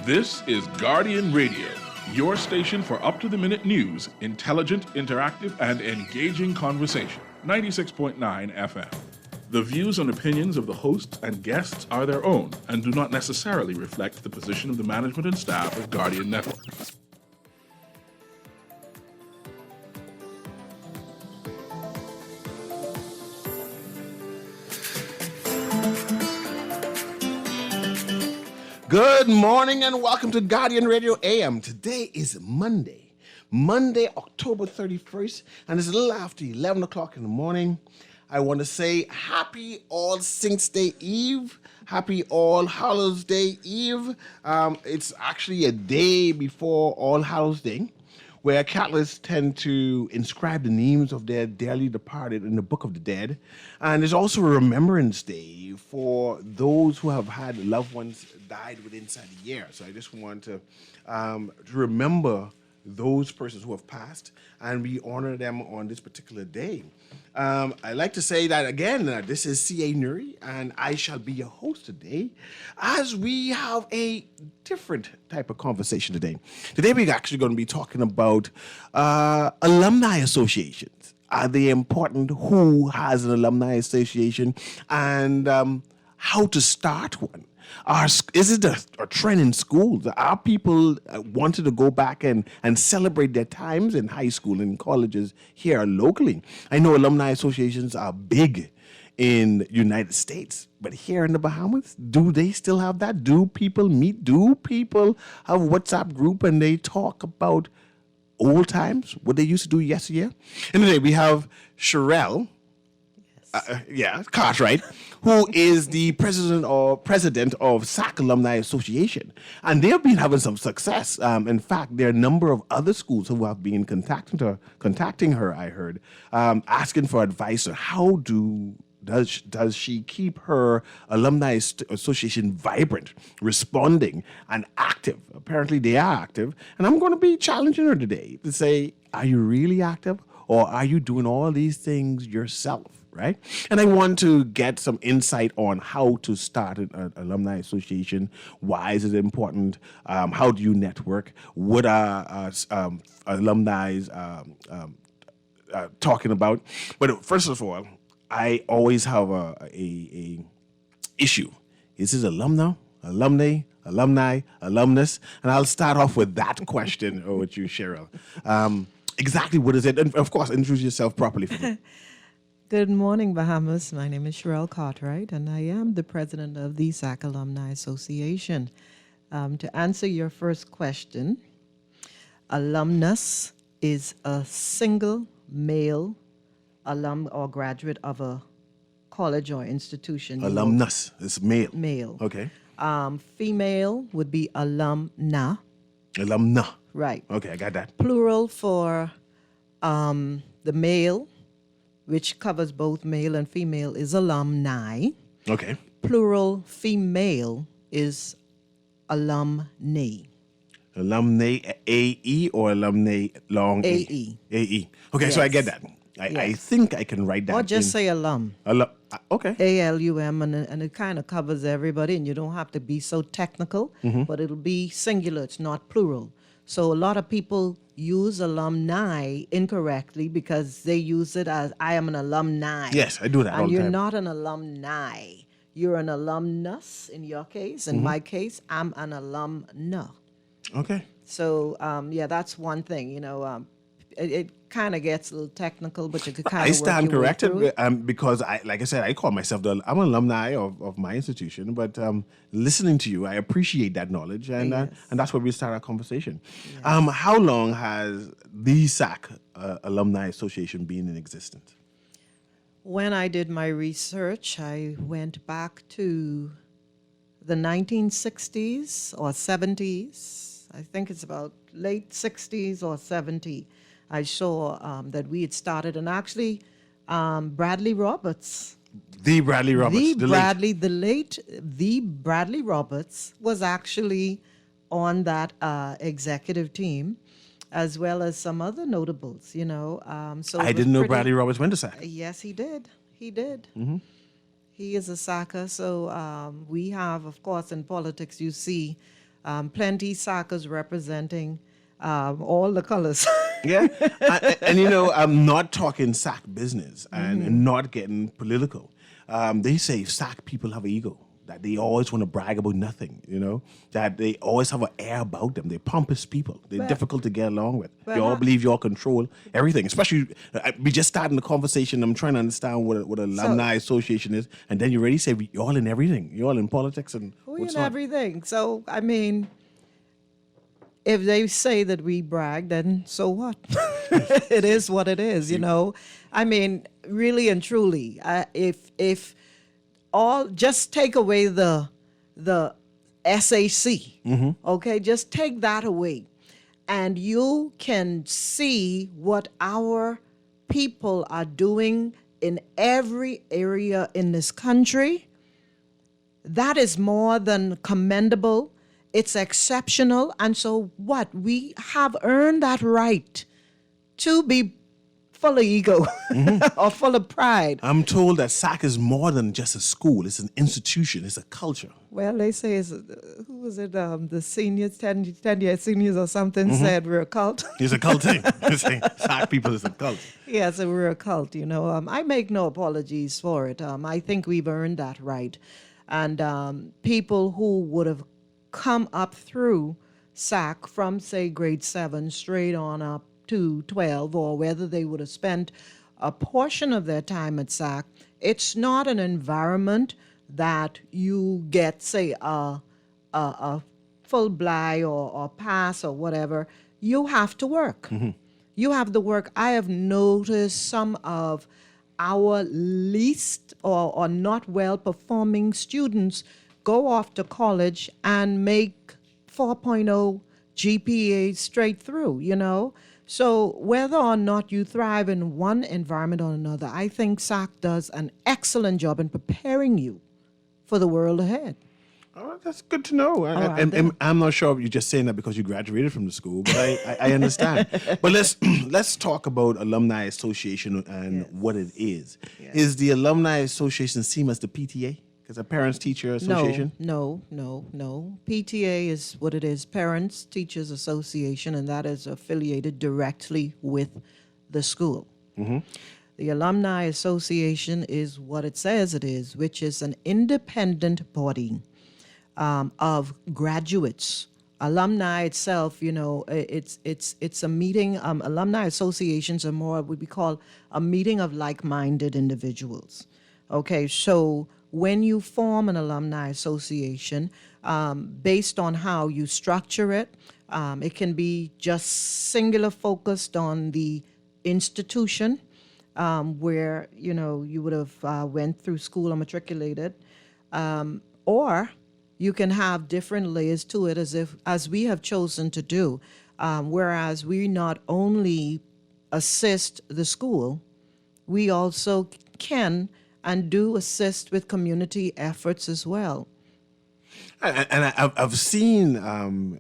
This is Guardian Radio, your station for up-to-the-minute news, intelligent, interactive, and engaging conversation. 96.9 FM. The views and opinions of the hosts and guests are their own and do not necessarily reflect the position of the management and staff of Guardian Network. Good morning and welcome to Guardian Radio AM. Today is Monday, October 31st, and it's a little after 11 o'clock in the morning. I want to say happy All Saints Day Eve, happy All Hallows Day Eve. It's actually a day before All Hallows Day, where Catholics tend to inscribe the names of their dearly departed in the Book of the Dead. And it's also a Remembrance Day for those who have had loved ones died within inside a year. So I just want to remember those persons who have passed, and we honor them on this particular day. I like to say that again, this is C.A. Newry, and I shall be your host today as we have a different type of conversation today. Today we're actually going to be talking about alumni associations. Are they important? Who has an alumni association? And how to start one? Is it a trend in schools? Are people wanting to go back and celebrate their times in high school and colleges here locally? I know alumni associations are big in the United States, but here in the Bahamas, do they still have that? Do people meet? Do people have a WhatsApp group and they talk about old times, what they used to do yesteryear? And today we have Sherelle. Cartwright, who is the president of SAC Alumni Association. And they have been having some success. In fact, there are a number of other schools who have been contacting her, I heard, asking for advice on how does she keep her alumni association vibrant, responding, and active. Apparently they are active. And I'm going to be challenging her today to say, are you really active? Or are you doing all these things yourself, right? And I want to get some insight on how to start an alumni association. Why is it important? How do you network? What are alumni talking about? But first of all, I always have a issue. Is this alumni, alumnus? And I'll start off with that question with you, Cheryl. Exactly what is it? And of course, introduce yourself properly for me. Good morning, Bahamas. My name is Sherelle Cartwright, and I am the president of the SAC Alumni Association. To answer your first question, alumnus is a single male alum or graduate of a college or institution. Alumnus is male. Male. Okay. Female would be alumna. Alumna. Right. Okay, I got that. Plural for the male, which covers both male and female, is alumni. Okay. Plural female is alumnae. Alumnae, A-E, or alumnae long A? A-E. A-E. Okay, Yes. so I get that. I think I can write that. Or just say alum. Okay. A-L-U-M, and it kind of covers everybody, and you don't have to be so technical, but it'll be singular, it's not plural. So a lot of people use alumni incorrectly because they use it as, I am an alumni. Yes, I do that all And the you're time. not an alumni. You're an alumnus in your case. In my case, I'm an alumna. Okay. So, that's one thing, it kind of gets a little technical, but you could kind of I stand corrected because, like I said, I call myself I'm an alumni of my institution. But listening to you, I appreciate that knowledge, and that's where we start our conversation. Yes. How long has the SAC Alumni Association been in existence? When I did my research, I went back to the 1960s or 70s. I think it's about late 60s or 70s. I saw that we had started, and actually Bradley Roberts. The Bradley Roberts. The late Bradley Roberts was actually on that executive team, as well as some other notables, So I didn't know Bradley Roberts went to SAC. Yes, he did. He did. Mm-hmm. He is a SACA. So we have, of course, in politics, you see Plenty SACers representing all the colors. Yeah, and I'm not talking sack business and not getting political. They say sack people have ego, that they always want to brag about nothing, that they always have an air about them. They're pompous people. They're difficult to get along with. You all believe you all control everything, especially, we just starting the conversation. I'm trying to understand what an alumni association is, and then you already say you're all in everything. You're all in politics and We what's in not. everything. So, I mean, if they say that we brag, then so what? It is what it is, I mean, really and truly, if all just take away the SAC, okay, just take that away, and you can see what our people are doing in every area in this country. That is more than commendable. It's exceptional. And so what? We have earned that right to be full of ego or full of pride. I'm told that SAC is more than just a school. It's an institution. It's a culture. Well, they say, who was it? The seniors, 10-year seniors or something said we're a cult. It's a cult thing. SAC people is a cult. Yeah, so we're a cult, I make no apologies for it. I think we've earned that right. And people who would have come up through SAC from, say, grade 7 straight on up to 12, or whether they would have spent a portion of their time at SAC, it's not an environment that you get, say, a full bly or pass or whatever. You have to work. You have to work. I have noticed some of our least or not well-performing students go off to college and make 4.0 GPA straight through, So whether or not you thrive in one environment or another, I think SAC does an excellent job in preparing you for the world ahead. Oh, that's good to know. right, And I'm not sure if you're just saying that because you graduated from the school, but I understand. But let's talk about Alumni Association and what it is. Yes. Is the Alumni Association same as the PTA? Because a Parents-Teacher Association? No. PTA is what it is, Parents Teachers Association, and that is affiliated directly with the school. The Alumni Association is what it says it is, which is an independent body of graduates. Alumni itself, it's a meeting. Alumni associations are more what we call a meeting of like-minded individuals. Okay, so when you form an alumni association, based on how you structure it, it can be just singular focused on the institution where you would have went through school or matriculated, or you can have different layers to it, as we have chosen to do. Whereas we not only assist the school, we also can and do assist with community efforts as well. And I've seen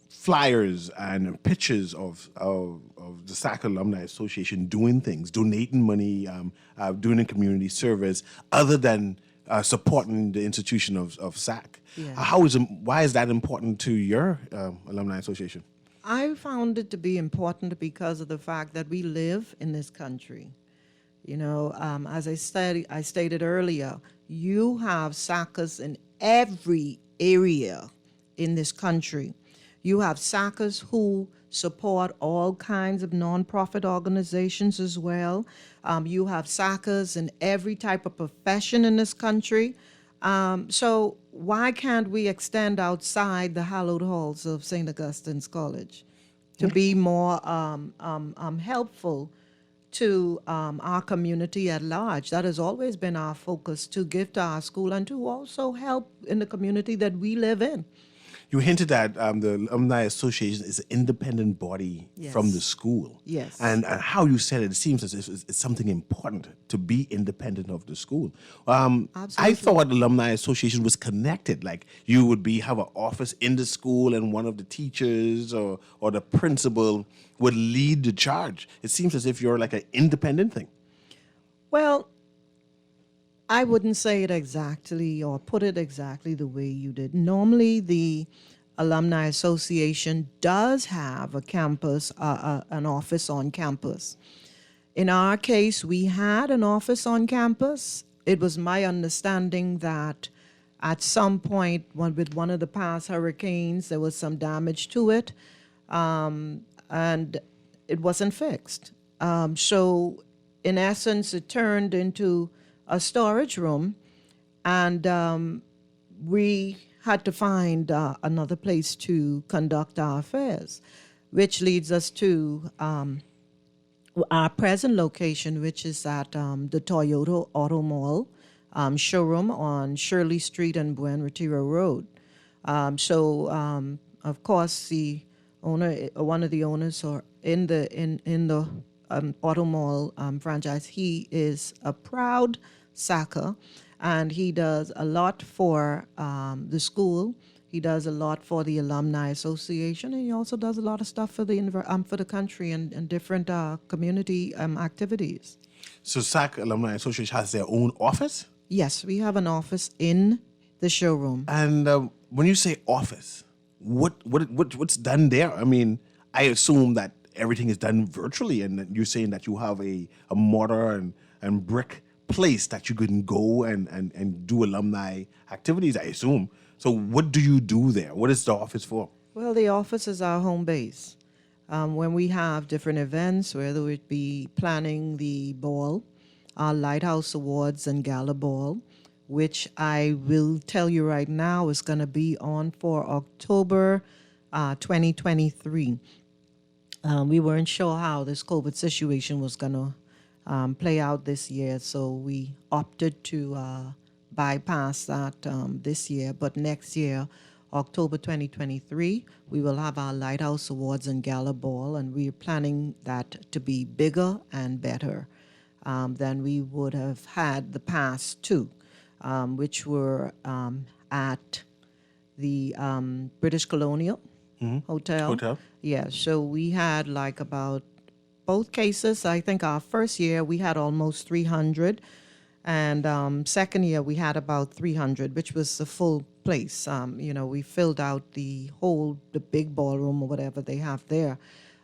flyers and pictures of the SAC Alumni Association doing things, donating money, doing a community service, other than supporting the institution of SAC. Yeah. Why is that important to your Alumni Association? I found it to be important because of the fact that we live in this country. As I stated earlier, you have SACers in every area in this country. You have SACers who support all kinds of nonprofit organizations as well. You have SACers in every type of profession in this country. So why can't we extend outside the hallowed halls of St. Augustine's College to be more helpful to our community at large? That has always been our focus, to give to our school and to also help in the community that we live in. You hinted that the Alumni Association is an independent body from the school. Yes. And how you said it, it seems as if it's something important to be independent of the school. I thought the Alumni Association was connected. Like you would have an office in the school and one of the teachers or the principal would lead the charge. It seems as if you're like an independent thing. Well, I wouldn't say it exactly or put it exactly the way you did. Normally, the Alumni Association does have a campus, an office on campus. In our case, we had an office on campus. It was my understanding that at some point, with one of the past hurricanes, there was some damage to it, and it wasn't fixed. So, in essence, it turned into a storage room, and we had to find another place to conduct our affairs, which leads us to our present location, which is at the Toyota Auto Mall showroom on Shirley Street and Buen Retiro Road. Of course, the owner, one of the owners, or in the Auto Mall franchise, he is a proud Sacker, and he does a lot for the school. He does a lot for the Alumni Association, and he also does a lot of stuff for the country and different community activities. So SAC Alumni Association has their own office? Yes, we have an office in the showroom. And when you say office, what's done there? I mean, I assume that everything is done virtually, and that you're saying that you have a mortar and brick place that you can go and do alumni activities, I assume. So what do you do there? What is the office for? Well, the office is our home base. When we have different events, whether it be planning the ball, our Lighthouse Awards and Gala Ball, which I will tell you right now is going to be on for October 2023. We weren't sure how this COVID situation was going to play out this year, so we opted to bypass that this year. But next year, October 2023, we will have our Lighthouse Awards and Gala Ball, and we're planning that to be bigger and better than we would have had the past two, which were at the British Colonial Hotel. Yeah, so we had like about both cases. I think our first year we had almost 300, and second year we had about 300, which was the full place. We filled out the big ballroom or whatever they have there.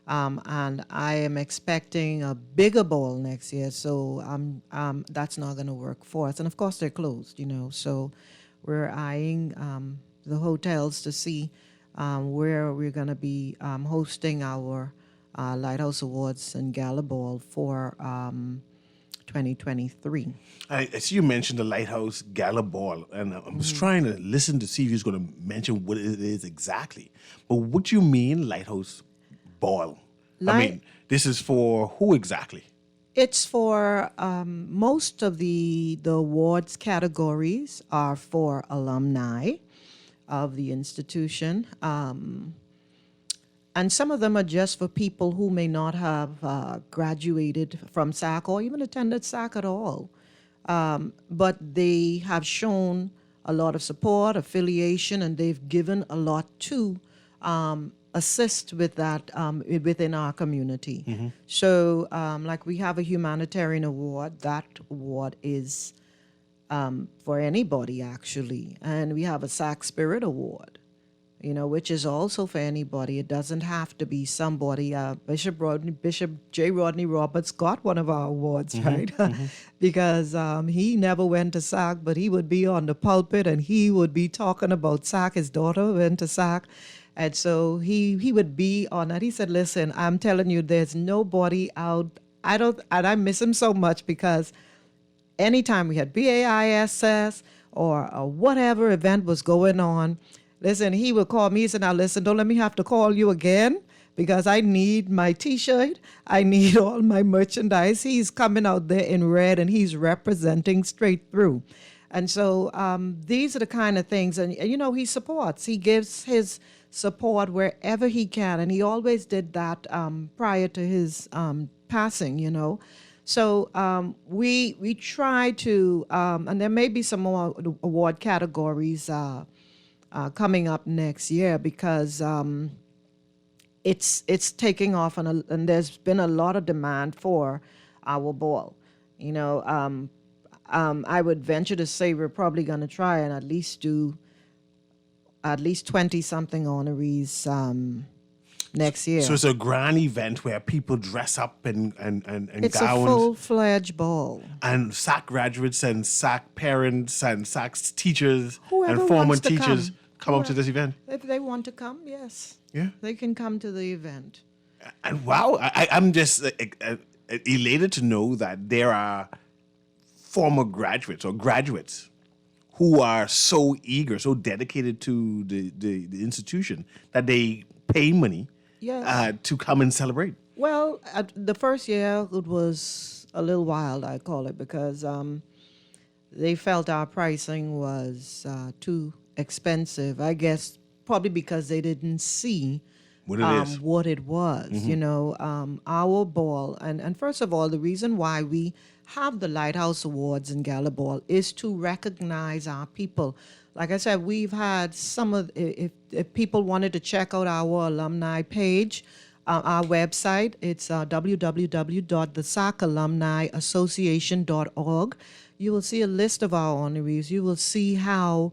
And I am expecting a bigger ball next year, so that's not going to work for us. And of course they're closed, so we're eyeing the hotels to see where we're going to be hosting our Lighthouse Awards and Gala Ball for 2023. I see you mentioned the Lighthouse Gala Ball, and I was trying to listen to see if you was going to mention what it is exactly. But what do you mean Lighthouse Ball? I mean, this is for who exactly? It's for most of the awards categories are for alumni of the institution. And some of them are just for people who may not have graduated from SAC or even attended SAC at all. But they have shown a lot of support, affiliation, and they've given a lot to assist with that within our community. So like we have a humanitarian award. That award is for anybody, actually. And we have a SAC Spirit Award, which is also for anybody. It doesn't have to be somebody. Bishop J. Rodney Roberts got one of our awards, right? Because he never went to SAC, but he would be on the pulpit and he would be talking about SAC. His daughter went to SAC. And so he would be on that. He said, listen, I'm telling you, there's nobody out. And I miss him so much because anytime we had BAISS or whatever event was going on, listen, he would call me and say, now listen, don't let me have to call you again because I need my T-shirt. I need all my merchandise. He's coming out there in red and he's representing straight through. And so these are the kind of things, and he supports. He gives his support wherever he can, and he always did that prior to his passing, So we try to, and there may be some more award categories coming up next year because it's taking off, and there's been a lot of demand for our ball. I would venture to say we're probably going to try and at least do at least 20 something honorees next year. So it's a grand event where people dress up in It's a gowns full-fledged ball. and SAC graduates and SAC parents and SAC teachers Whoever and former wants to teachers come up to Whoever- this event. If they want to come, yes. Yeah. They can come to the event. And wow, I'm just elated to know that there are former graduates or graduates who are so eager, so dedicated to the institution that they pay money Yes. to come and celebrate. Well, the first year it was a little wild, I call it, because they felt our pricing was too expensive. I guess probably because they didn't see What it is. what it was. You know, our ball, and first of all, the reason why we have the Lighthouse Awards and Gala Ball is to recognize our people. Like I said, we've had some of, if people wanted to check out our alumni page, our website, it's www.thesacalumniassociation.org. You will see a list of our honorees. You will see how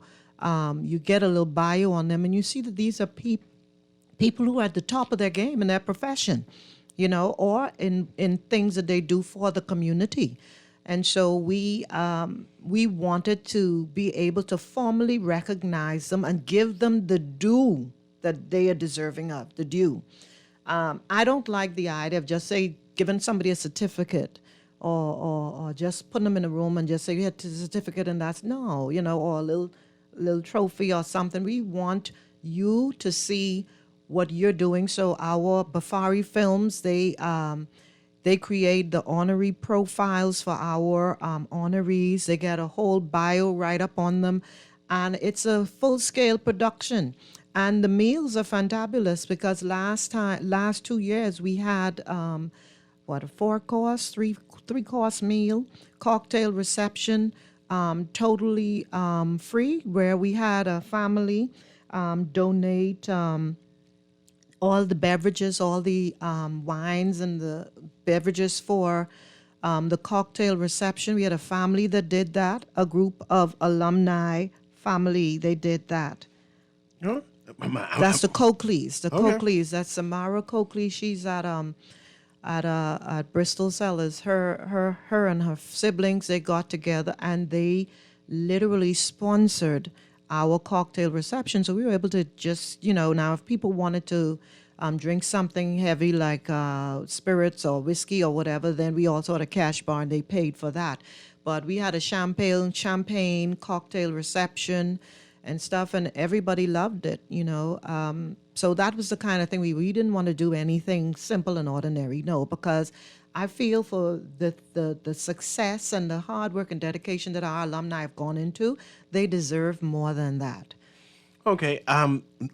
you get a little bio on them, and you see that these are people who are at the top of their game in their profession, you know, or in things that they do for the community. And so we wanted to be able to formally recognize them and give them the due that they are deserving of, the due. I don't like the idea of just say giving somebody a certificate or just putting them in a room and just say, you had a certificate and that's, no, you know, or a little trophy or something. We want you to see what you're doing. So our Bafari Films, they create the honoree profiles for our honorees. They get a whole bio right up on them, and it's a full-scale production. And the meals are fantabulous because last 2 years we had a 4-course, three-course meal, cocktail reception, totally free, where we had a family donate all the beverages, all the wines and the beverages for the cocktail reception. We had a family that did that, a group of alumni family, they did that. Huh? That's the Coakleys. The Okay. Coakleys. That's Samara Coakley. She's at Bristol Cellars. Her and her siblings, they got together and they literally sponsored our cocktail reception. So we were able to just, you know, now if people wanted to drink something heavy like spirits or whiskey or whatever, then we also had a cash bar and they paid for that. But we had a champagne cocktail reception and stuff, and everybody loved it, you know. So that was the kind of thing we didn't want to do anything simple and ordinary, no, because I feel for the success and the hard work and dedication that our alumni have gone into, they deserve more than that. Okay.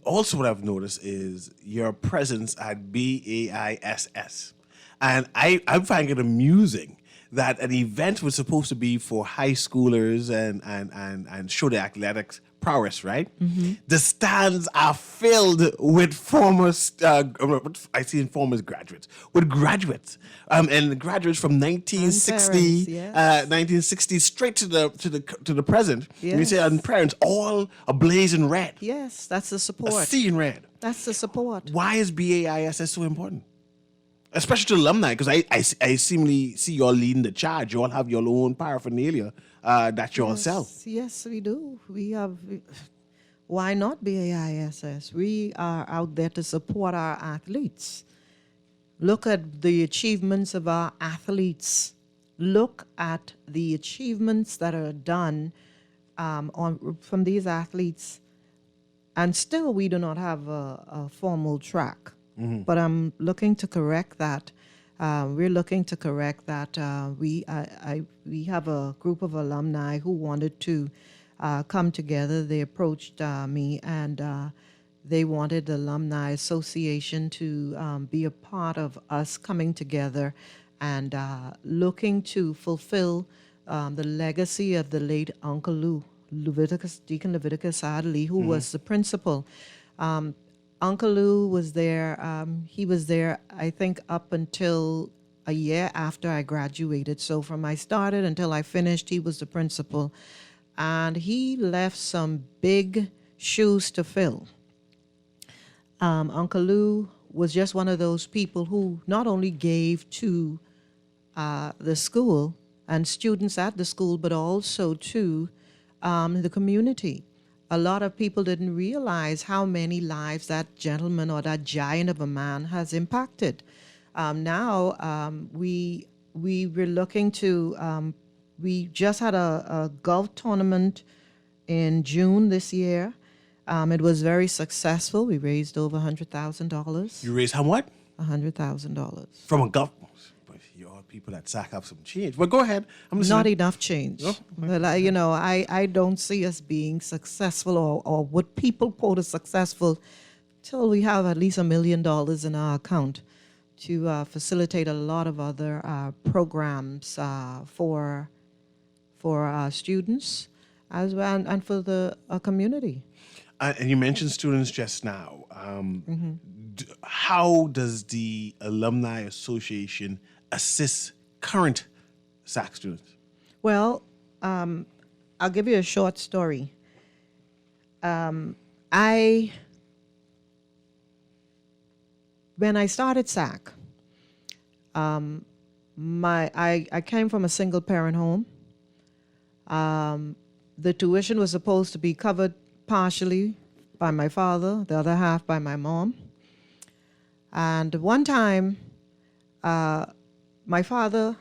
Also, what I've noticed is your presence at BAISS, and I find it amusing that an event was supposed to be for high schoolers and show their athletics prowess, right? Mm-hmm. The stands are filled with former, I see former graduates, with graduates, and graduates from 1960, parents, yes. 1960 straight to the present. And we say, Yes. and parents all ablaze in red, Yes, that's the a support. sea in red. That's the support. Why is BAISS so important? Especially to alumni, because I seemingly see you all leading the charge. You all have your own paraphernalia that you all sell. Yes, we do. We have. Why not BAISS? We are out there to support our athletes. Look at the achievements of our athletes. Look at the achievements that are done from these athletes, and still we do not have a formal track. Mm-hmm. But I'm looking to correct that. We're looking to correct that. We have a group of alumni who wanted to come together. They approached me and they wanted the Alumni Association to be a part of us coming together and looking to fulfill the legacy of the late Uncle Deacon Leviticus Adderley, who was the principal. Uncle Lou was there. He was there, I think, up until a year after I graduated. So from I started until I finished, he was the principal. And he left some big shoes to fill. Uncle Lou was just one of those people who not only gave to the school and students at the school, but also to the community. A lot of people didn't realize how many lives that gentleman or that giant of a man has impacted. Now we were looking to. We just had a golf tournament in June this year. It was very successful. We raised over $100,000. You raised how much? $100,000. From a golf. But you all people that sack up some change. But go ahead. I'm listening. Not enough change. Oh, Well, I don't see us being successful or what people quote as successful till we have at least $1 million in our account to facilitate a lot of other programs for students as well and for the community. And you mentioned students just now. How does the Alumni Association assist current SAC students? Well, I'll give you a short story. When I started SAC, I came from a single parent home. The tuition was supposed to be covered partially by my father, the other half by my mom. And one time, my father,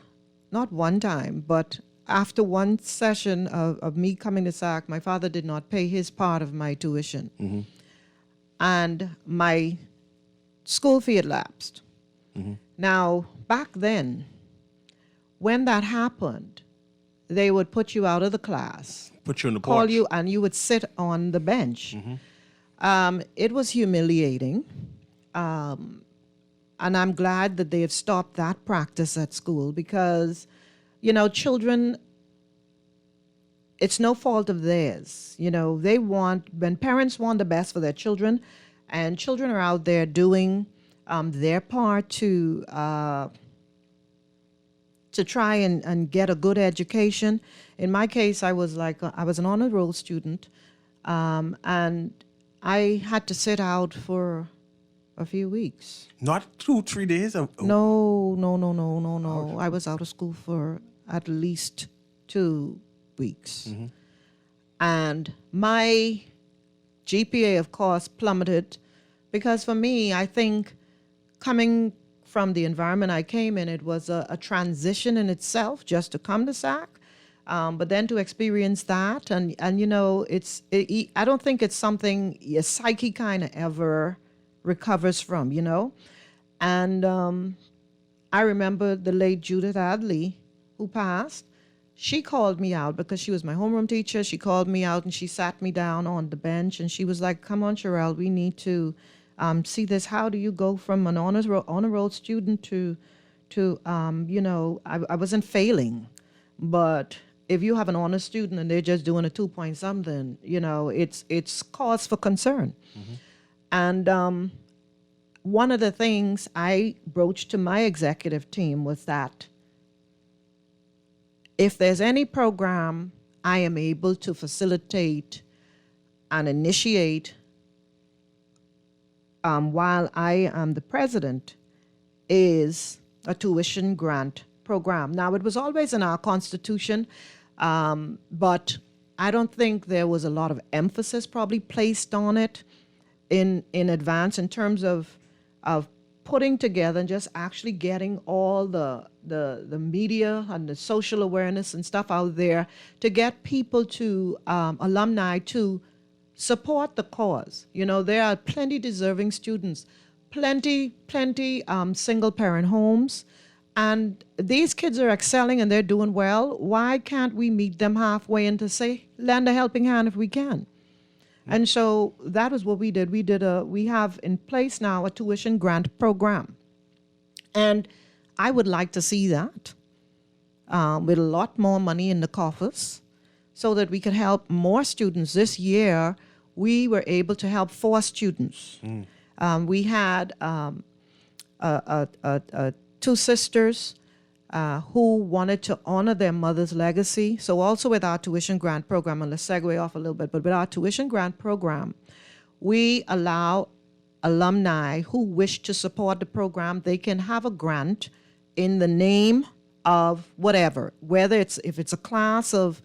not one time, but after one session of me coming to SAC, my father did not pay his part of my tuition. Mm-hmm. And my school fee had lapsed. Mm-hmm. Now, back then, when that happened, they would put you out of the class, Put you on the call porch. you, and you would sit on the bench. Mm-hmm. It was humiliating. And I'm glad that they have stopped that practice at school because, children, it's no fault of theirs. When parents want the best for their children, and children are out there doing their part to try and get a good education. In my case, I was an honor roll student, and I had to sit out for a few weeks. Not 2-3 days? No. I was out of school for at least 2 weeks. Mm-hmm. And my GPA, of course, plummeted because for me, I think coming from the environment I came in, it was a transition in itself just to come to SAC. But then to experience that, and I don't think it's something your psyche kind of ever recovers from, And I remember the late Judith Adley, who passed. She called me out because she was my homeroom teacher. She called me out and she sat me down on the bench and she was like, "Come on, Sherelle, we need to see this. How do you go from an honor roll student to I wasn't failing, but if you have an honor student and they're just doing a 2 something, it's cause for concern." Mm-hmm. And one of the things I broached to my executive team was that if there's any program I am able to facilitate and initiate while I am the president, is a tuition grant program. Now, it was always in our Constitution, but I don't think there was a lot of emphasis probably placed on it in advance in terms of putting together and just actually getting all the media and the social awareness and stuff out there to get people to alumni to support the cause. There are plenty deserving students, plenty single parent homes, and these kids are excelling and they're doing well. Why can't we meet them halfway and to say, lend a helping hand if we can? And so that was what we did. We have in place now a tuition grant program. And I would like to see that with a lot more money in the coffers so that we could help more students. This year, we were able to help 4 students. We had 2 sisters who wanted to honor their mother's legacy. So also with our tuition grant program, and let's segue off a little bit, but with our tuition grant program, we allow alumni who wish to support the program, they can have a grant in the name of whatever, whether if it's a class of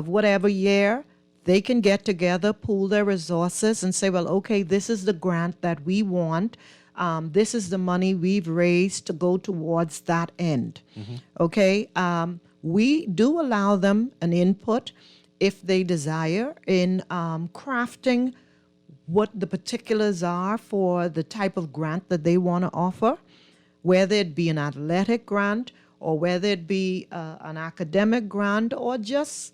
whatever year, they can get together, pool their resources, and say, well, okay, this is the grant that we want. This is the money we've raised to go towards that end. Okay? We do allow them an input if they desire in crafting what the particulars are for the type of grant that they want to offer, whether it be an athletic grant or whether it be an academic grant, or just,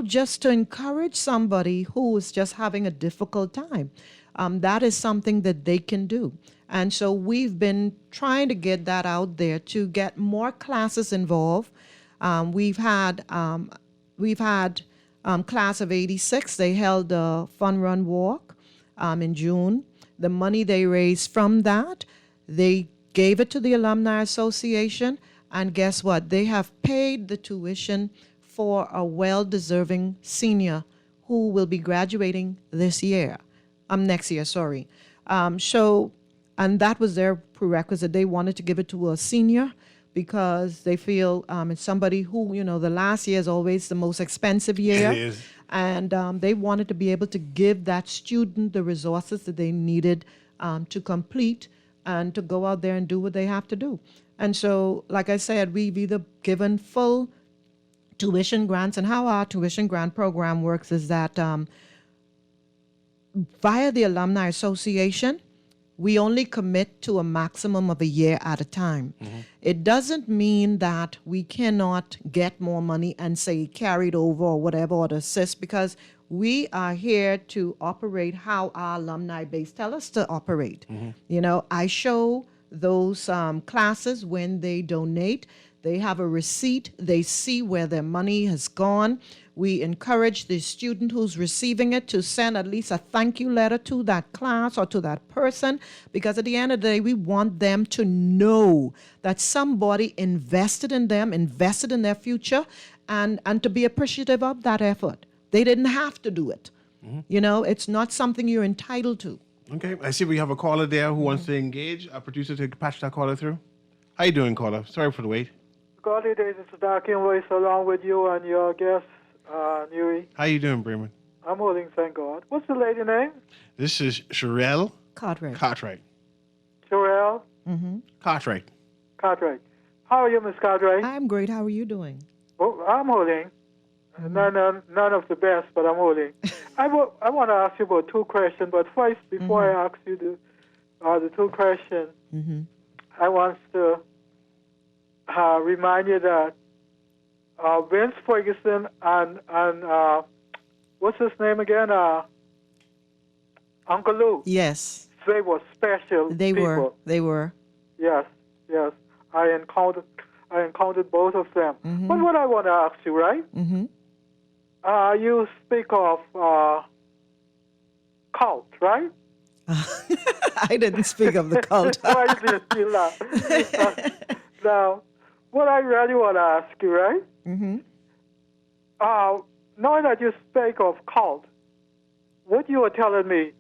just to encourage somebody who is just having a difficult time. That is something that they can do. And so we've been trying to get that out there to get more classes involved. We've had class of 86. They held a fun run walk in June. The money they raised from that, they gave it to the Alumni Association. And guess what? They have paid the tuition for a well-deserving senior who will be graduating next year, sorry. And that was their prerequisite. They wanted to give it to a senior because they feel it's somebody who, the last year is always the most expensive year. It is. And they wanted to be able to give that student the resources that they needed to complete and to go out there and do what they have to do. And so, like I said, we've either given full tuition grants, and how our tuition grant program works is that via the Alumni Association, we only commit to a maximum of a year at a time. It doesn't mean that we cannot get more money and say carried over or whatever, or to assist, because we are here to operate how our alumni base tell us to operate. I show those classes when they donate. They have a receipt. They see where their money has gone. We encourage the student who's receiving it to send at least a thank you letter to that class or to that person, because at the end of the day, we want them to know that somebody invested in them, invested in their future, and to be appreciative of that effort. They didn't have to do it. It's not something you're entitled to. Okay, I see we have a caller there who wants to engage. Our producer to patch that caller through. How you doing, caller? Sorry for the wait. Godly days, it's Darkin Voice along with you and your guest, Newry. How you doing, Bremen? I'm holding, thank God. What's the lady name? This is Sherelle Cartwright. Cartwright. Sherelle Cartwright. Cartwright. How are you, Miss Cartwright? I'm great. How are you doing? Oh, I'm holding. None of the best, but I'm holding. I want to ask you about two questions, but first, before I ask you the two questions, I want to remind you that Vince Ferguson and what's his name again? Uncle Lou. Yes. They were special people. They were. Yes. I encountered both of them. But what I want to ask you, right? You speak of cult, right? I didn't speak of the cult. Why did you laugh? Now, what I really want to ask you, right? Knowing that you speak of cult, what you were telling me,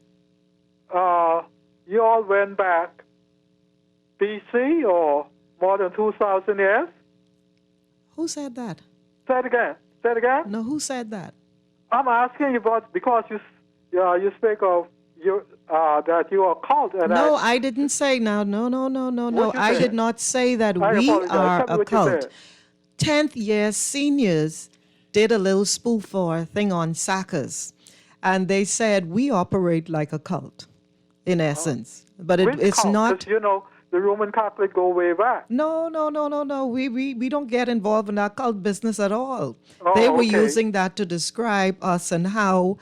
you all went back BC or more than 2,000 years? Who said that? Say it again. Say it again. No, who said that? I'm asking you about, because you speak of that you are cult. And no, I didn't say now. No. I did not say that we are a cult. 10th year seniors did a little spoof or a thing on Sackers, and they said we operate like a cult, in essence. But it's cult? not. The Roman Catholic go way back. No. We don't get involved in that cult business at all. Oh, they were okay. using that to describe us and how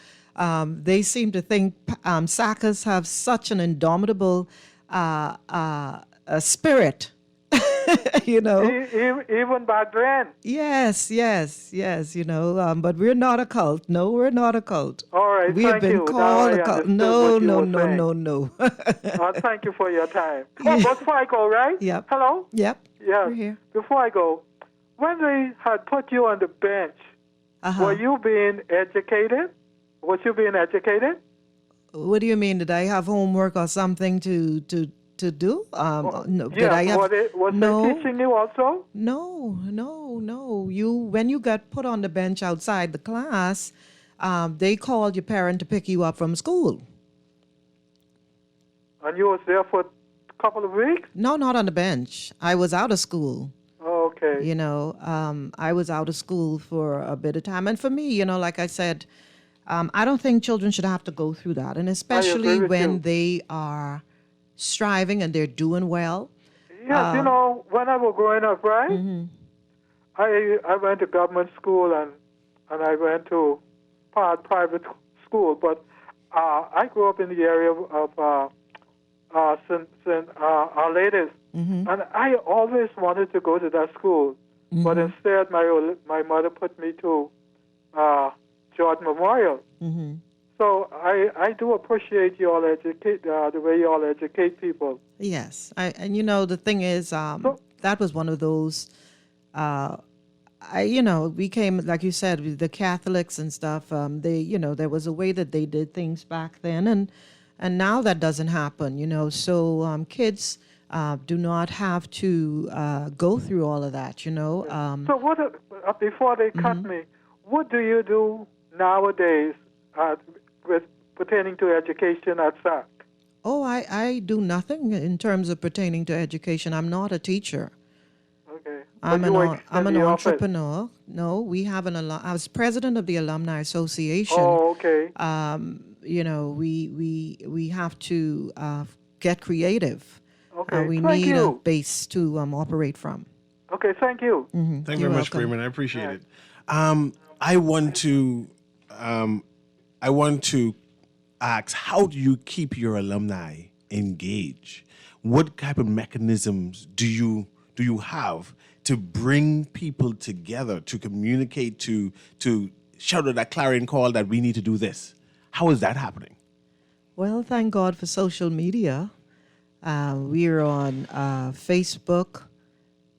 they seem to think Sackers have such an indomitable spirit You know. Even back then. Yes, yes, yes, you know, but we're not a cult. No, we're not a cult. All right, We have thank been you. Now called I a cult. understood No, what you no, were no, saying. no, no. Thank you for your time. Yeah. Oh, before I go, right? Yep. Hello? Yep. Yeah. We're here. Before I go, when they had put you on the bench, Uh-huh. were you being educated? Was you being educated? What do you mean? Did I have homework or something to do? No. Did Yeah. I have? Was No. they teaching you also? No, no, no. When you got put on the bench outside the class, they called your parent to pick you up from school. And you was there for a couple of weeks? No, not on the bench. I was out of school. Oh, okay. You know, I was out of school for a bit of time. And for me, you know, like I said, I don't think children should have to go through that. And especially with when you. they are striving and they're doing well. Yes, you know, when I was growing up, right? Mm-hmm. I went to government school and I went to private school, but I grew up in the area of St. Our Ladies, Mm-hmm. and I always wanted to go to that school, but instead my mother put me to George Memorial. Mm-hmm. So I do appreciate you all educate the way you all educate people. Yes, and you know the thing is, that was one of those. We came, like you said, with the Catholics and stuff. They, you know, there was a way that they did things back then, and now that doesn't happen. You know, so kids do not have to go through all of that. You know. So what? Before they cut me, what do you do nowadays with pertaining to education at SAC? Oh, I do nothing in terms of pertaining to education. I'm not a teacher. Okay. I'm But you an extend the office. entrepreneur. No, we have I was president of the Alumni Association. Oh, okay. You know, we have to get creative. Okay. We Thank need a you. base to operate from. Okay, thank you. Thank you You're very much, welcome. Freeman. I appreciate it. I want to ask, how do you keep your alumni engaged? What type of mechanisms do you have to bring people together, to communicate, to shout out that clarion call that we need to do this? How is that happening? Well, thank God for social media. We're on Facebook,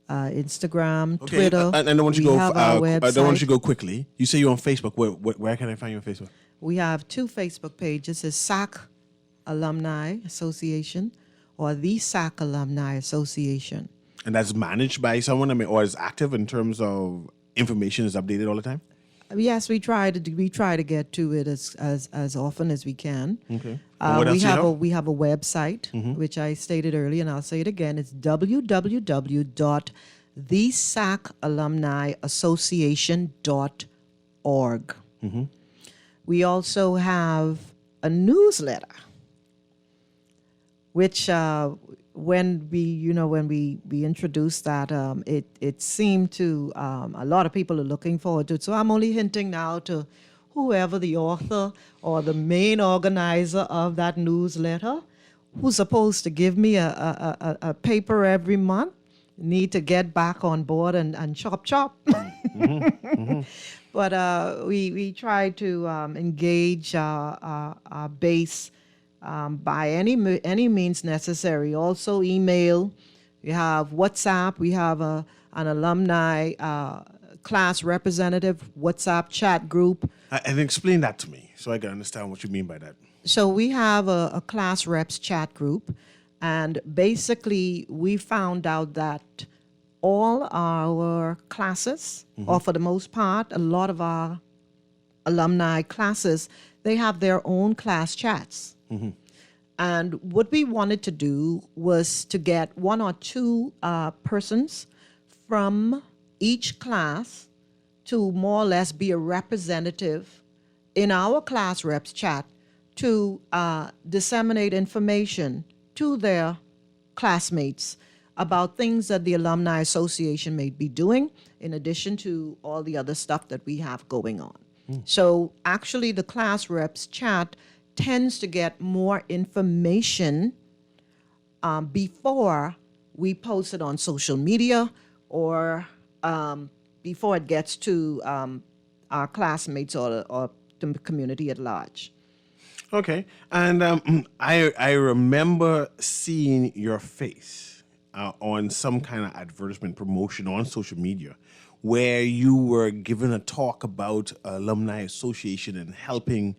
Instagram, Twitter. And I don't want you we to go. have our I don't want website. you to go quickly. You say you're on Facebook. Where can I find you on Facebook? We have two Facebook pages: the SAC Alumni Association or the SAC Alumni Association. And that's managed by someone. I mean, or is active in terms of information is updated all the time. Yes, we try to get to it as often as we can. Okay. And what else we do you have have? we have a website which I stated earlier, and I'll say it again. It's www.thesacalumniassociation.org. We also have a newsletter, which when we introduced that, it seemed to a lot of people are looking forward to it. So I'm only hinting now to whoever the author or the main organizer of that newsletter, who's supposed to give me a paper every month, need to get back on board and chop. But we try to engage our base by any means necessary. Also email. We have WhatsApp. We have an alumni class representative WhatsApp chat group. And explain that to me so I can understand what you mean by that. So we have a class reps chat group, and basically we found out that all our classes, or for the most part, a lot of our alumni classes, they have their own class chats. And what we wanted to do was to get one or two persons from each class to more or less be a representative in our class reps chat to disseminate information to their classmates about things that the Alumni Association may be doing, in addition to all the other stuff that we have going on. So actually the class reps chat tends to get more information before we post it on social media or before it gets to our classmates or the community at large. Okay, and I remember seeing your face on some kind of advertisement promotion on social media, where you were giving a talk about alumni association and helping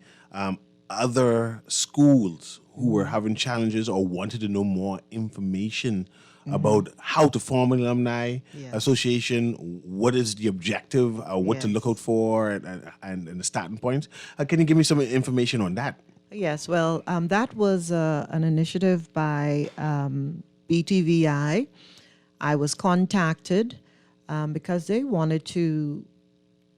other schools who were having challenges or wanted to know more information about how to form an alumni Yes. association, what is the objective, what to look Yes. out for, and the starting points. Can you give me some information on that? Yes, well, that was an initiative by BTVI. I was contacted because they wanted to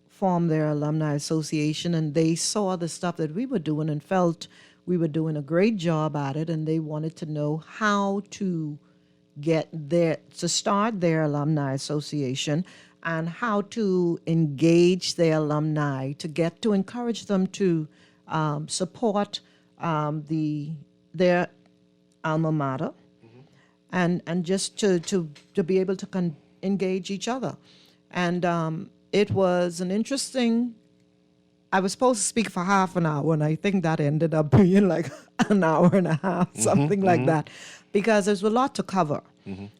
form their alumni association, and they saw the stuff that we were doing and felt we were doing a great job at it, and they wanted to know how to start their alumni association and how to engage their alumni to encourage them to support their alma mater, and just to be able to engage each other. And it was an interesting. I was supposed to speak for half an hour, and I think that ended up being like an hour and a half, something like that, because there's a lot to cover.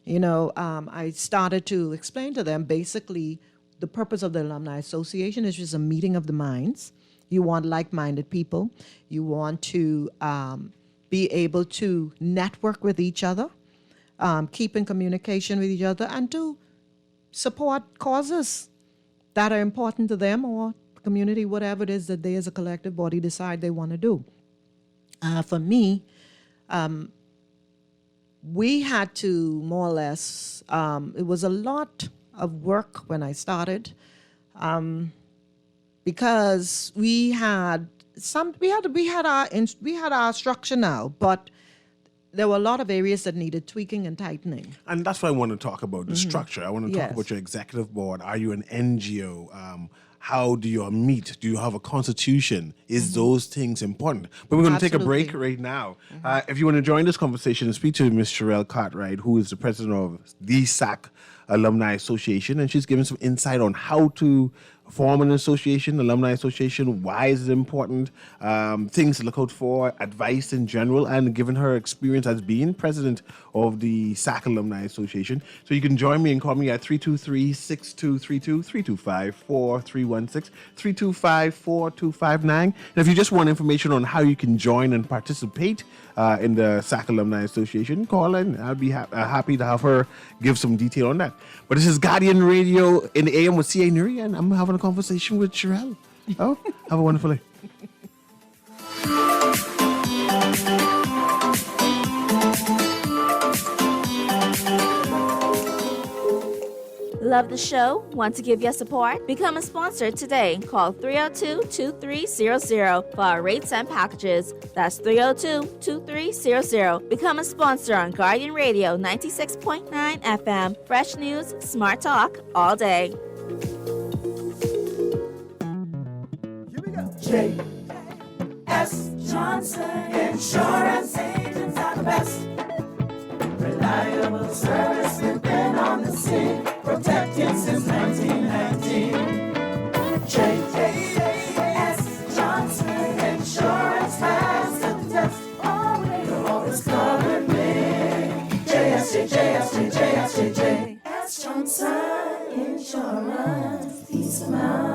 You know, I started to explain to them basically the purpose of the Alumni Association is just a meeting of the minds. You want like-minded people. You want to be able to network with each other, keep in communication with each other, and to support causes that are important to them or community, whatever it is that they as a collective body decide they want to do. For me, we had to more or less, it was a lot of work when I started, because we had our structure now, but there were a lot of areas that needed tweaking and tightening. And that's what I want to talk about, the structure. I want to talk Yes. about your executive board. Are you an NGO? How do you meet? Do you have a constitution? Is those things important? But we're going to take a break Absolutely. right now. If you want to join this conversation and speak to Ms. Sherelle Cartwright, who is the president of the SAC Alumni Association, and she's giving some insight on how to form an association, alumni association, why is it important, things to look out for, advice in general, and given her experience as being president of the SAC Alumni Association. So you can join me and call me at 323-6232, 325-4316, 325-4259. And if you just want information on how you can join and participate in the SAC Alumni Association, call in. I'll be happy to have her give some detail on that. But this is Guardian Radio in the AM with C.A. Newry, and I'm having a conversation with Sherelle. Oh, have a wonderful day. Love the show? Want to give your support? Become a sponsor today. Call 302-2300 for our rates and packages. That's 302-2300. Become a sponsor on Guardian Radio 96.9 FM. Fresh news, smart talk, all day. J.S. Johnson Insurance Agents are the best. Reliable service, we've been on the scene, protecting since 1919. J.S. Johnson Insurance has the test. You'll always cover me. J.S. Johnson Insurance, peace of mind.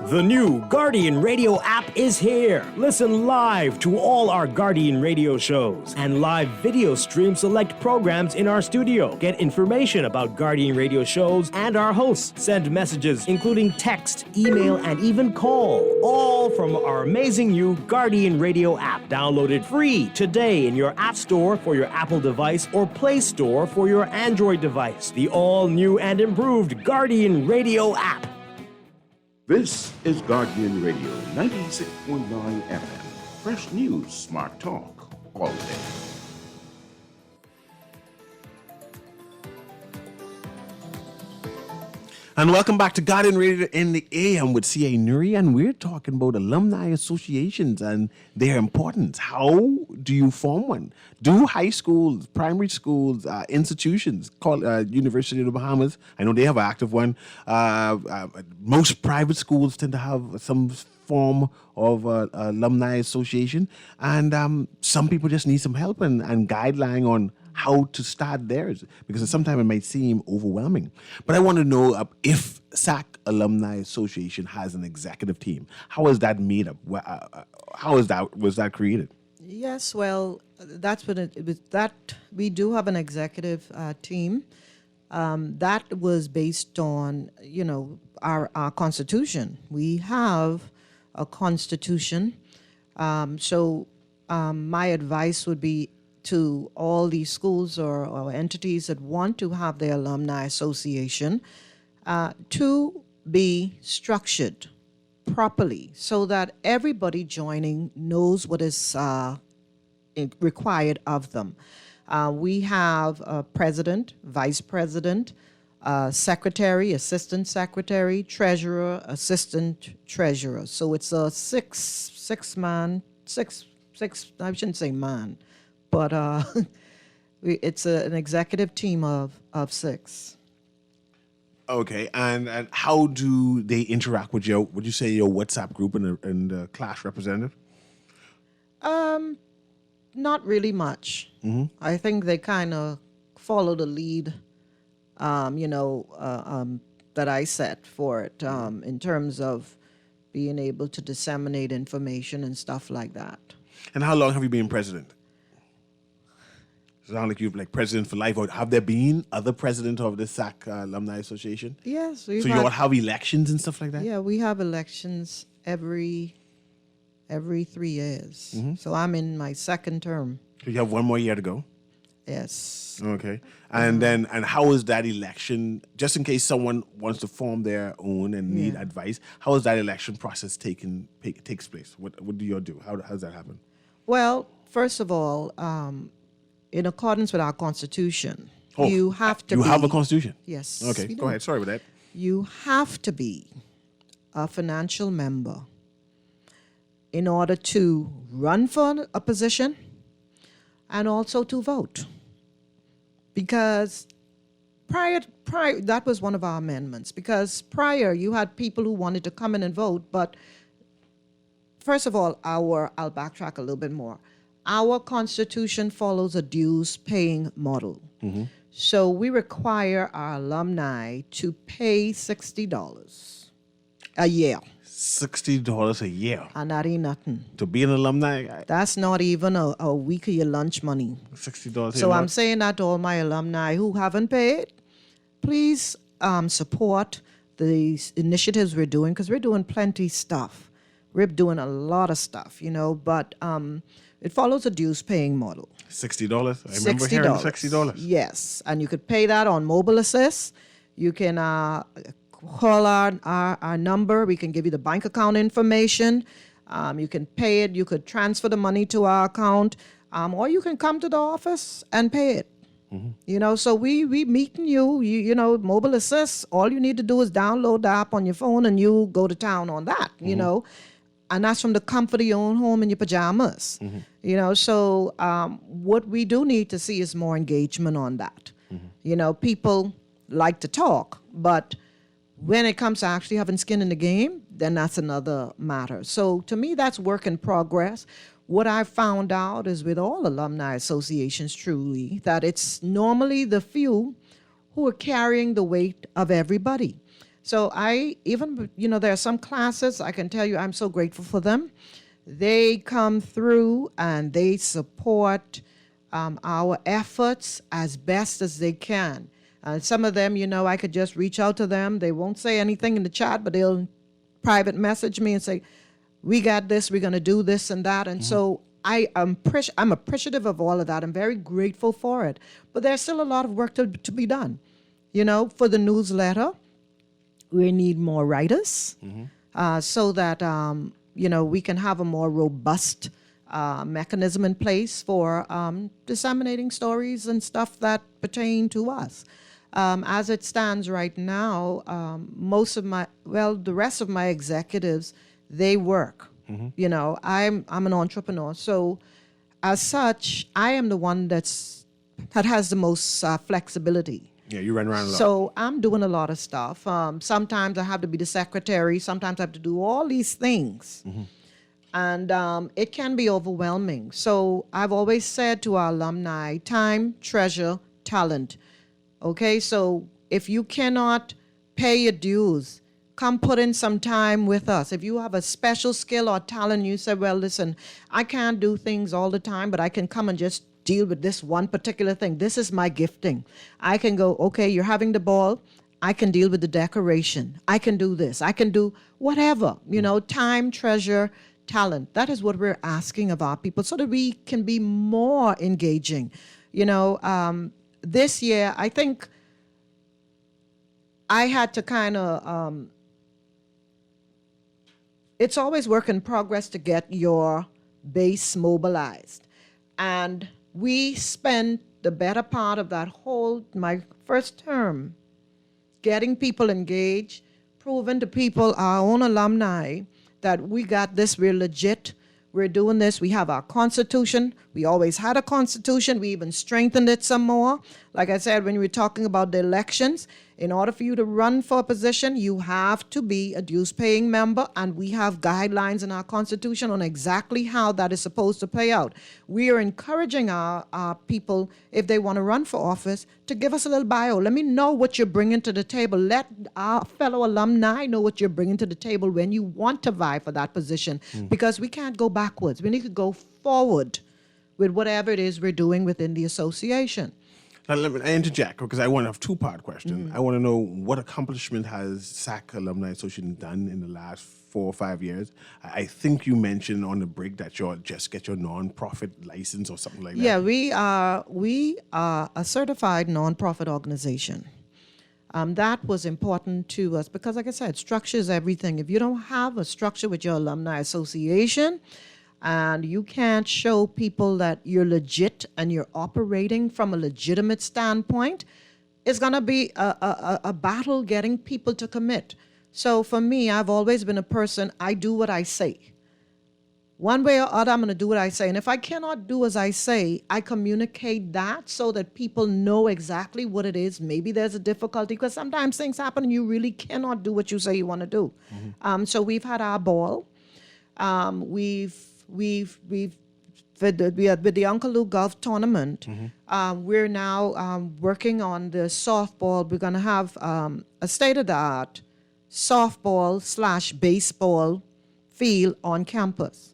The new Guardian Radio app is here. Listen live to all our Guardian Radio shows and live video stream select programs in our studio. Get information about Guardian Radio shows and our hosts. Send messages including text, email, and even call. All from our amazing new Guardian Radio app. Download it free today in your App Store for your Apple device or Play Store for your Android device. The all-new and improved Guardian Radio app. This is Guardian Radio 96.9 FM. Fresh news, smart talk, all day. And welcome back to Guardian Radio in the AM with CA Newry, and we're talking about alumni associations and their importance. How do you form one? Do high schools, primary schools, institutions, called University of the Bahamas, I know they have an active one. Most private schools tend to have some form of alumni association, and some people just need some help and guideline on how to start theirs, because sometimes it might seem overwhelming. But I want to know if SAC Alumni Association has an executive team. How is that made up? Was that created? Yes, well, that's what it was. That we do have an executive team. That was based on, our constitution. We have a constitution. So my advice would be to all these schools or entities that want to have their alumni association to be structured properly so that everybody joining knows what is required of them. We have a president, vice president, secretary, assistant secretary, treasurer, assistant treasurer. So it's a six, I shouldn't say man, but it's an executive team of 6. Okay, and how do they interact with your, would you say, your WhatsApp group and the class representative? Not really much. Mm-hmm. I think they kind of follow the lead, that I set for it in terms of being able to disseminate information and stuff like that. And how long have you been president? Sound like you're like president for life. Or have there been other presidents of the SAC Alumni Association? Yes. So you all have elections and stuff like that? Yeah, we have elections every 3 years. Mm-hmm. So I'm in my second term. So you have one more year to go? Yes. Okay. And how is that election, just in case someone wants to form their own and need advice, how is that election process takes place? What do you all do? How does that happen? Well, first of all, in accordance with our constitution, you have to You have a constitution? Yes. Okay, go ahead. Sorry about that. You have to be a financial member in order to run for a position and also to vote. Because prior, that was one of our amendments. Because prior, you had people who wanted to come in and vote, but first of all, I'll backtrack a little bit more. Our constitution follows a dues-paying model. Mm-hmm. So we require our alumni to pay $60 a year. $60 a year? And that ain't nothing. To be an alumni? That's not even a week of your lunch money. $60 So I'm saying that to all my alumni who haven't paid, please support these initiatives we're doing, because we're doing plenty stuff. We're doing a lot of stuff, but it follows a dues-paying model. $60? I remember hearing $60. Yes, and you could pay that on Mobile Assist. You can call our number. We can give you the bank account information. You can pay it. You could transfer the money to our account, or you can come to the office and pay it. Mm-hmm. So we meeting you, Mobile Assist, all you need to do is download the app on your phone and you go to town on that, and that's from the comfort of your own home in your pajamas. Mm-hmm. So what we do need to see is more engagement on that. Mm-hmm. People like to talk, but when it comes to actually having skin in the game, then that's another matter. So to me, that's work in progress. What I've found out is with all alumni associations, truly, that it's normally the few who are carrying the weight of everybody. So there are some classes, I can tell you, I'm so grateful for them. They come through and they support our efforts as best as they can. Some of them, I could just reach out to them. They won't say anything in the chat, but they'll private message me and say, we got this, we're going to do this and that. And so I'm appreciative of all of that. I'm very grateful for it. But there's still a lot of work to be done. For the newsletter, we need more writers so that, we can have a more robust mechanism in place for disseminating stories and stuff that pertain to us. As it stands right now, the rest of my executives, they work. You know, I'm an entrepreneur, so as such, I am the one that has the most flexibility. Yeah, you run around a lot. So I'm doing a lot of stuff. Sometimes I have to be the secretary. Sometimes I have to do all these things. And it can be overwhelming. So I've always said to our alumni, time, treasure, talent. Okay, so if you cannot pay your dues, come put in some time with us. If you have a special skill or talent, you say, well, listen, I can't do things all the time, but I can come and just deal with this one particular thing. This is my gifting. I can go, okay, you're having the ball. I can deal with the decoration. I can do this. I can do whatever, you know, time, treasure, talent. That is what we're asking of our people so that we can be more engaging. You know, this year, I think I had to kind of, it's always work in progress to get your base mobilized. And we spent the better part of my first term, getting people engaged, proving to people, our own alumni, that we got this, we're legit, we're doing this, we have our constitution, we always had a constitution, we even strengthened it some more. Like I said, when we were talking about the elections, in order for you to run for a position, you have to be a dues-paying member, and we have guidelines in our constitution on exactly how that is supposed to play out. We are encouraging our people, if they want to run for office, to give us a little bio. Let me know what you're bringing to the table. Let our fellow alumni know what you're bringing to the table when you want to vie for that position, because we can't go backwards. We need to go forward with whatever it is we're doing within the association. Now, let me interject because I want to have two-part question. I want to know what accomplishment has SAC Alumni Association done in the last 4 or 5 years. I think you mentioned on the break that you'll just get your non-profit license or something like that. Yeah, we are a certified non-profit organization. That was important to us because, like I said, structure is everything. If you don't have a structure with your alumni association, and you can't show people that you're legit and you're operating from a legitimate standpoint, it's going to be a battle getting people to commit. So for me, I've always been a person, I do what I say. One way or other, I'm going to do what I say. And if I cannot do as I say, I communicate that so that people know exactly what it is. Maybe there's a difficulty because sometimes things happen and you really cannot do what you say you want to do. So we've had our ball. With the Uncle Lou Golf Tournament, we're now working on the softball. We're going to have a state-of-the-art softball/baseball field on campus.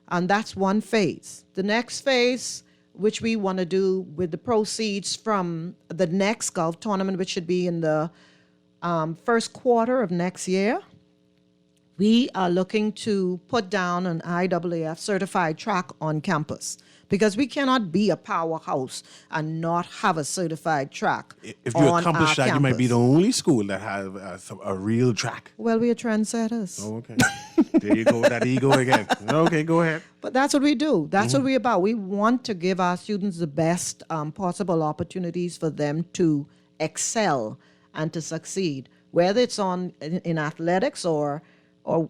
And that's one phase. The next phase, which we want to do with the proceeds from the next golf tournament, which should be in the first quarter of next year, we are looking to put down an IAAF certified track on campus because we cannot be a powerhouse and not have a certified track. If you accomplish that, you might be the only school that have a real track. Well, we are trendsetters. Oh, okay. There you go with that ego again. Okay, go ahead. But that's what we do. That's what we're about. We want to give our students the best possible opportunities for them to excel and to succeed, whether it's in athletics or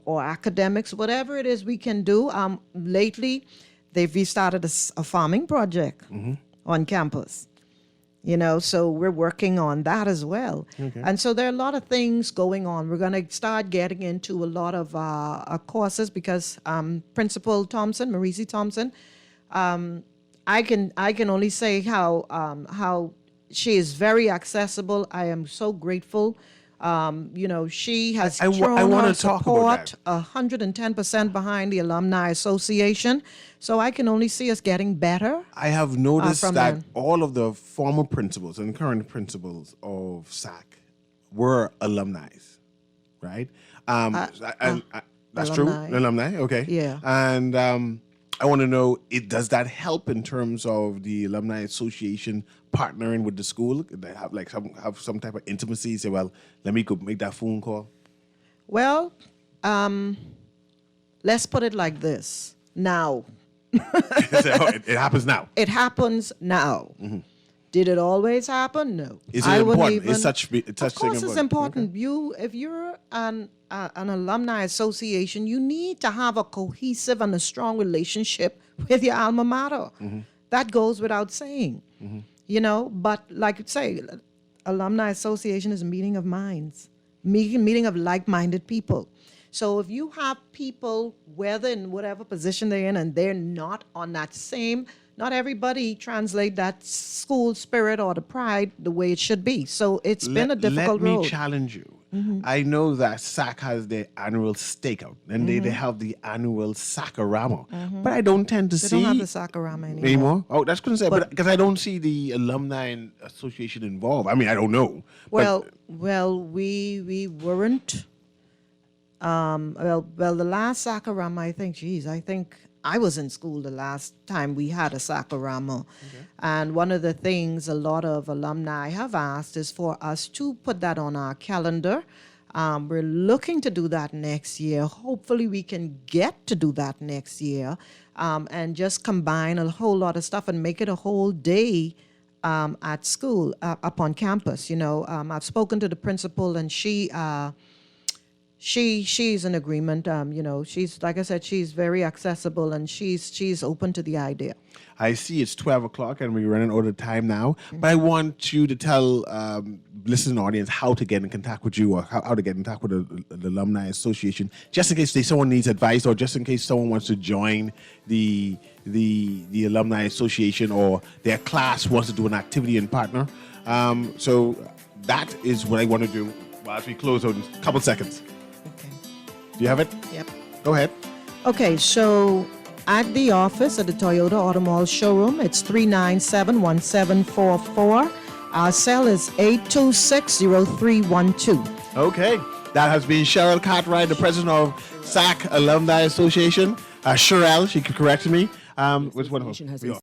academics, whatever it is we can do. Lately, we started a farming project on campus. You know, so we're working on that as well. Okay. And so there are a lot of things going on. We're going to start getting into a lot of courses because Principal Thompson, Marisi Thompson, I can only say how she is very accessible. I am so grateful. You know, she has thrown her support 110% behind the Alumni Association. So I can only see us getting better. I have noticed that all of the former principals and current principals of SAC were alumni, right? That's alumni. true, alumni, okay. Yeah. And I want to know, does that help in terms of the Alumni Association partnering with the school? They have some type of intimacy, say, well, let me go make that phone call? Well, let's put it like this. Now. It happens now. It happens now. Did it always happen? No. Is it I wouldn't important? even- Is such Of course, it's important. Okay. If you're an alumni association, you need to have a cohesive and a strong relationship with your alma mater. That goes without saying. You know, but like you say, alumni association is a meeting of minds, meeting of like-minded people. So if you have people, whether in whatever position they're in, and they're not on that same, not everybody translate that school spirit or the pride the way it should be. So it's been a difficult Let road. me challenge you. I know that SAC has their annual stakeout, and they have the annual Sakarama, but I don't tend to They see don't have the Sakurama anymore. anymore. Oh, that's going to say, but because I don't see the alumni association involved. I mean, I don't know. Well, we weren't. The last Sakurama, I think I was in school the last time we had a Sakurama. And one of the things a lot of alumni have asked is for us to put that on our calendar. We're looking to do that next year. Hopefully we can get to do that next year, and just combine a whole lot of stuff and make it a whole day at school, up on campus. You know, I've spoken to the principal, and she's in agreement. You know, she's, like I said, she's very accessible, and she's open to the idea. I see it's 12 o'clock and we're running out of time now, but I want you to tell listening audience how to get in contact with you, or how to get in contact with the Alumni Association, just in case someone needs advice, or just in case someone wants to join the Alumni Association, or their class wants to do an activity and partner. So that is what I want to do as we close out in a couple seconds. Okay. Do you have it? Yep. Go ahead. Okay, so at the office at the Toyota Auto Mall showroom, it's 397-1744. Our cell is 826-0312. Okay. That has been Cheryl Cartwright, the president of SAC Alumni Association. Cheryl, she corrected me. Was wonderful.